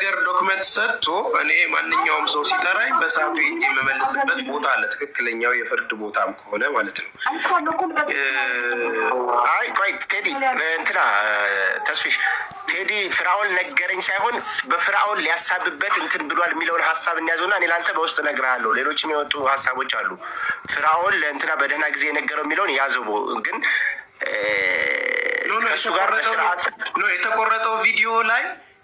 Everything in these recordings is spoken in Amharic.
ነገር ዶክመንት ሰጥቶ እኔ ማንኛውም ሰው ሲጠራኝ በሰዓቱ ሄጄ የምመልስበት ቦታ አለ፣ ትክክለኛው የፍርድ ቦታም ከሆነ ማለት ነው። አይ ቆይ ቴዲ እንትና ተስፊሽ ቴዲ ፍራኦል ነገረኝ ሳይሆን በፍራኦል ሊያሳብበት እንትን ብሏል የሚለውን ሀሳብ እንያዘውና እኔ ለአንተ በውስጥ እነግርሃለሁ። ሌሎችም የወጡ ሀሳቦች አሉ። ፍራኦል ለእንትና በደህና ጊዜ የነገረው የሚለውን ያዘው ግን ከእሱ ጋር በስርዓት የተቆረጠው ቪዲዮ ላይ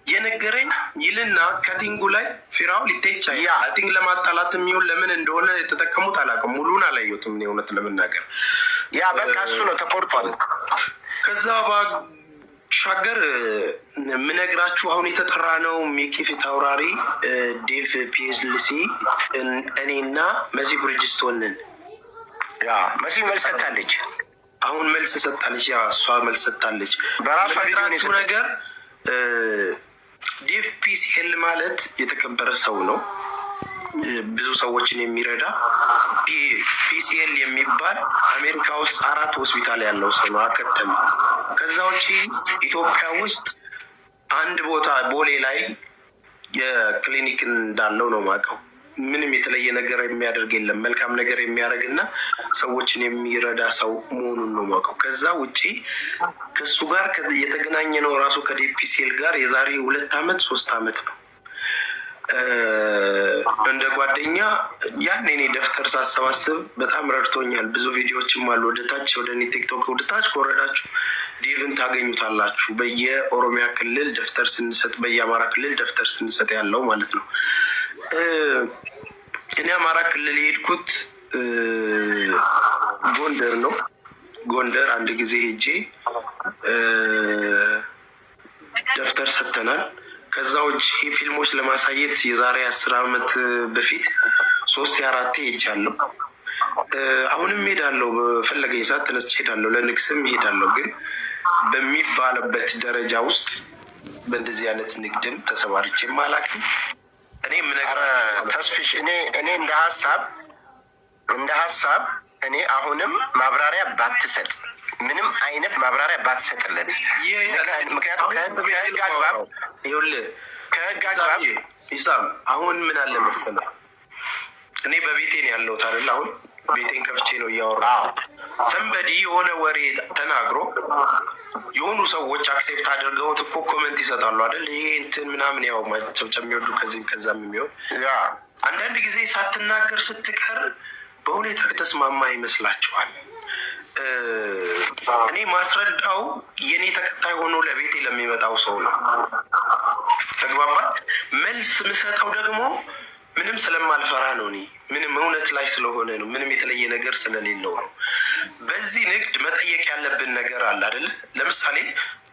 የነገረኝ ይልና ከቲንጉ ላይ ፊራኦል ኢቴቻ ቲንግ ለማጣላት የሚሆን ለምን እንደሆነ የተጠቀሙት አላውቅም። ሙሉን አላየሁትም እኔ እውነት ለመናገር ያ በቃ እሱ ነው ተቆርጧል። ከዛ ባሻገር የምነግራችሁ አሁን የተጠራ ነው ሚኪ ፊት አውራሪ ዴቭ ፒኤስልሲ እኔና መሲ ብሪጅስቶንን ያ መሲ መልስ ሰጥታለች። አሁን መልስ ሰጥታለች። ያ እሷ መልስ ሰጥታለች በራሷ ነገር ዴቭ ፒሲኤል ማለት የተከበረ ሰው ነው፣ ብዙ ሰዎችን የሚረዳ ፒሲኤል የሚባል አሜሪካ ውስጥ 4 ሆስፒታል ያለው ሰው ነው። አከተም ከዛ ውጪ ኢትዮጵያ ውስጥ አንድ ቦታ ቦሌ ላይ የክሊኒክ እንዳለው ነው ማውቀው። ምንም የተለየ ነገር የሚያደርግ የለም። መልካም ነገር የሚያደርግ እና ሰዎችን የሚረዳ ሰው መሆኑን ነው ማውቀው። ከዛ ውጪ ከሱ ጋር የተገናኘ ነው ራሱ ከዴቭ ፒሲኤል ጋር የዛሬ 2 ዓመት 3 ዓመት ነው። እንደ ጓደኛ ያን እኔ ደፍተር ሳሰባስብ በጣም ረድቶኛል። ብዙ ቪዲዮዎችም አሉ። ወደታች ወደ እኔ ቲክቶክ ወደታች ከወረዳችሁ ዴቭን ታገኙታላችሁ። በየኦሮሚያ ክልል ደፍተር ስንሰጥ፣ በየአማራ ክልል ደፍተር ስንሰጥ ያለው ማለት ነው። እኔ አማራ ክልል የሄድኩት ጎንደር ነው። ጎንደር አንድ ጊዜ ሄጄ ደፍተር ሰጥተናል። ከዛ ውጭ ፊልሞች ለማሳየት የዛሬ 10 ዓመት በፊት 3-4 ሄጃለሁ። አሁንም ሄዳለሁ። በፈለገኝ ሰዓት ተነስቼ ሄዳለሁ። ለንግስም ሄዳለሁ። ግን በሚባልበት ደረጃ ውስጥ በእንደዚህ አይነት ንግድም ተሰማርቼም አላውቅም። እኔ የምነግርህ ተስፊሽ እኔ እንደ ሀሳብ እኔ አሁንም ማብራሪያ ባትሰጥ፣ ምንም አይነት ማብራሪያ ባትሰጥለት፣ ምክንያቱም ከህግ አግባብ ይሳም አሁን ምን አለ መሰለህ፣ እኔ በቤቴ ነው ያለሁት አይደል? አሁን ቤቴን ከፍቼ ነው እያወራሁ። ሰንበዲ የሆነ ወሬ ተናግሮ የሆኑ ሰዎች አክሴፕት አድርገውት እኮ ኮመንት ይሰጣሉ አይደል? ይሄ እንትን ምናምን ያው ማጨብጨብ የሚወዱ ከዚህም ከዛም የሚሆን አንዳንድ ጊዜ ሳትናገር ስትቀር በሁኔታ የተስማማ ይመስላችኋል። እኔ ማስረዳው የኔ ተከታይ ሆኖ ለቤቴ ለሚመጣው ሰው ነው። ተግባባል። መልስ ምሰጠው ደግሞ ምንም ስለማልፈራ ነው። እኔ ምንም እውነት ላይ ስለሆነ ነው። ምንም የተለየ ነገር ስለሌለው ነው። በዚህ ንግድ መጠየቅ ያለብን ነገር አለ አይደለ? ለምሳሌ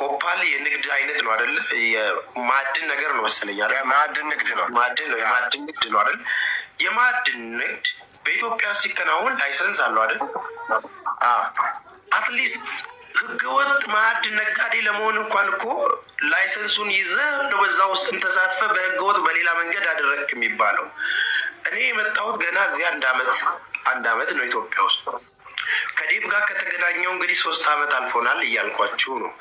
ኦፓል የንግድ አይነት ነው አይደለ? የማዕድን ነገር ነው መሰለኝ። ማዕድን ንግድ ነው። የማዕድን ንግድ ነው አይደል? የማዕድን ንግድ በኢትዮጵያ ሲከናወን ላይሰንስ አለው አይደል? አትሊስት ህገወጥ ማዕድን ነጋዴ ለመሆን እንኳን እኮ ላይሰንሱን ይዘህ ነው በዛ ውስጥም ተሳትፈ በህገወጥ በሌላ መንገድ አደረግክ የሚባለው። እኔ የመጣሁት ገና እዚህ አንድ አመት ነው ኢትዮጵያ ውስጥ። ከዴቭ ጋር ከተገናኘው እንግዲህ 3 ዓመት አልፎናል እያልኳችሁ ነው።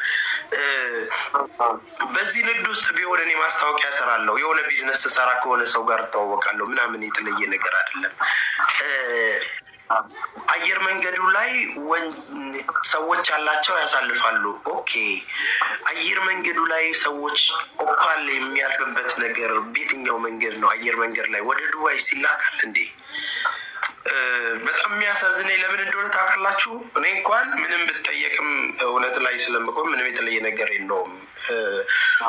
በዚህ ንግድ ውስጥ ቢሆን እኔ ማስታወቂያ እሰራለሁ፣ የሆነ ቢዝነስ ሰራ ከሆነ ሰው ጋር እተዋወቃለሁ ምናምን፣ የተለየ ነገር አይደለም። አየር መንገዱ ላይ ሰዎች ያላቸው ያሳልፋሉ። ኦኬ፣ አየር መንገዱ ላይ ሰዎች ኦፓል የሚያልፍበት ነገር በየትኛው መንገድ ነው? አየር መንገድ ላይ ወደ ዱባይ ሲላካል እንዴ? በጣም የሚያሳዝነኝ ለምን እንደሆነ ታውቃላችሁ? እኔ እንኳን ምንም ብጠየቅም እውነት ላይ ስለምቆም ምንም የተለየ ነገር የለውም።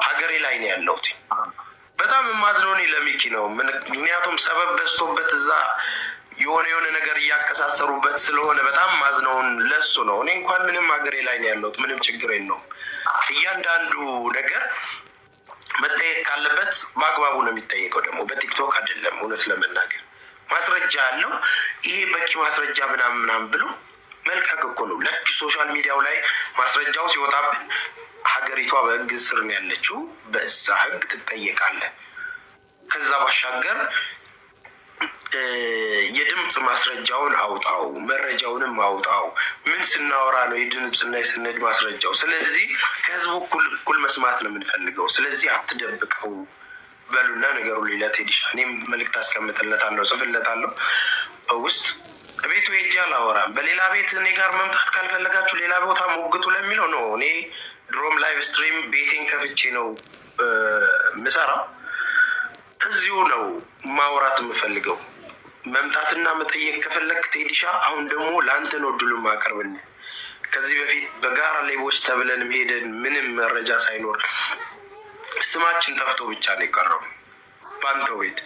ሀገሬ ላይ ነው ያለሁት። በጣም የማዝነው እኔ ለሚኪ ነው። ምክንያቱም ሰበብ በዝቶበት እዛ የሆነ ነገር እያቀሳሰሩበት ስለሆነ በጣም ማዝነውን ለሱ ነው። እኔ እንኳን ምንም ሀገሬ ላይ ነው ያለሁት። ምንም ችግር የለውም። እያንዳንዱ ነገር መጠየቅ ካለበት በአግባቡ ነው የሚጠየቀው። ደግሞ በቲክቶክ አይደለም። እውነት ለመናገር ማስረጃ አለው። ይሄ በቂ ማስረጃ ምናምን ብሎ መልቀቅ እኮ ነው። ልክ ሶሻል ሚዲያው ላይ ማስረጃው ሲወጣብን ሀገሪቷ በህግ ስር ነው ያለችው። በዛ ህግ ትጠየቃለህ። ከዛ ባሻገር የድምፅ ማስረጃውን አውጣው፣ መረጃውንም አውጣው። ምን ስናወራ ነው የድምፅና የሰነድ ማስረጃው? ስለዚህ ከህዝቡ እኩል መስማት ነው የምንፈልገው። ስለዚህ አትደብቀው በሉና ነገሩ ሌላ ቴዲሻ እኔም መልዕክት አስቀምጥለታለሁ፣ ጽፍለታለሁ ውስጥ ቤቱ ሄጄ አላወራም። በሌላ ቤት እኔ ጋር መምጣት ካልፈለጋችሁ ሌላ ቦታ ሞግቱ ለሚለው ነው። እኔ ድሮም ላይቭ ስትሪም ቤቴን ከፍቼ ነው ምሰራው። እዚሁ ነው ማውራት የምፈልገው። መምጣትና መጠየቅ ከፈለግ ቴዲሻ፣ አሁን ደግሞ ለአንተ ነው ድሉን ማቀርብን። ከዚህ በፊት በጋራ ሌቦች ተብለንም ሄደን ምንም መረጃ ሳይኖር ስማችን ጠፍቶ ብቻ ነው የቀረው በአንተው ቤት።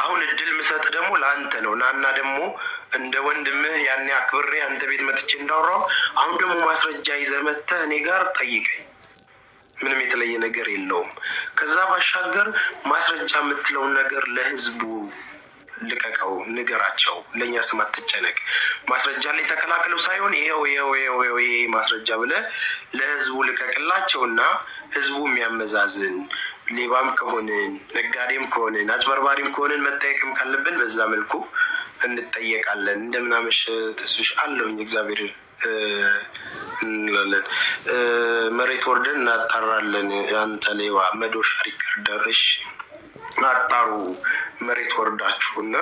አሁን እድል ምሰጥ ደግሞ ለአንተ ነው። ናና ደግሞ እንደ ወንድምህ ያኔ አክብሬ አንተ ቤት መጥቼ እንዳወራው አሁን ደግሞ ማስረጃ ይዘህ መጥተህ እኔ ጋር ጠይቀኝ። ምንም የተለየ ነገር የለውም። ከዛ ባሻገር ማስረጃ የምትለውን ነገር ለህዝቡ ልቀቀው፣ ንገራቸው። ለእኛ ስም አትጨነቅ። ማስረጃ ላይ ተከላክለው ሳይሆን ይሄው ማስረጃ ብለህ ለህዝቡ ልቀቅላቸውና ህዝቡ የሚያመዛዝን ሌባም ከሆንን ነጋዴም ከሆንን አጭበርባሪም ከሆንን መጠየቅም ካለብን በዛ መልኩ እንጠየቃለን። እንደምናመሽ ተስፍሽ አለውኝ እግዚአብሔር እንላለን። መሬት ወርደን እናጣራለን። አንተ ሌባ መዶሻ ሪከርደርሽ አጣሩ መሬት ወርዳችሁና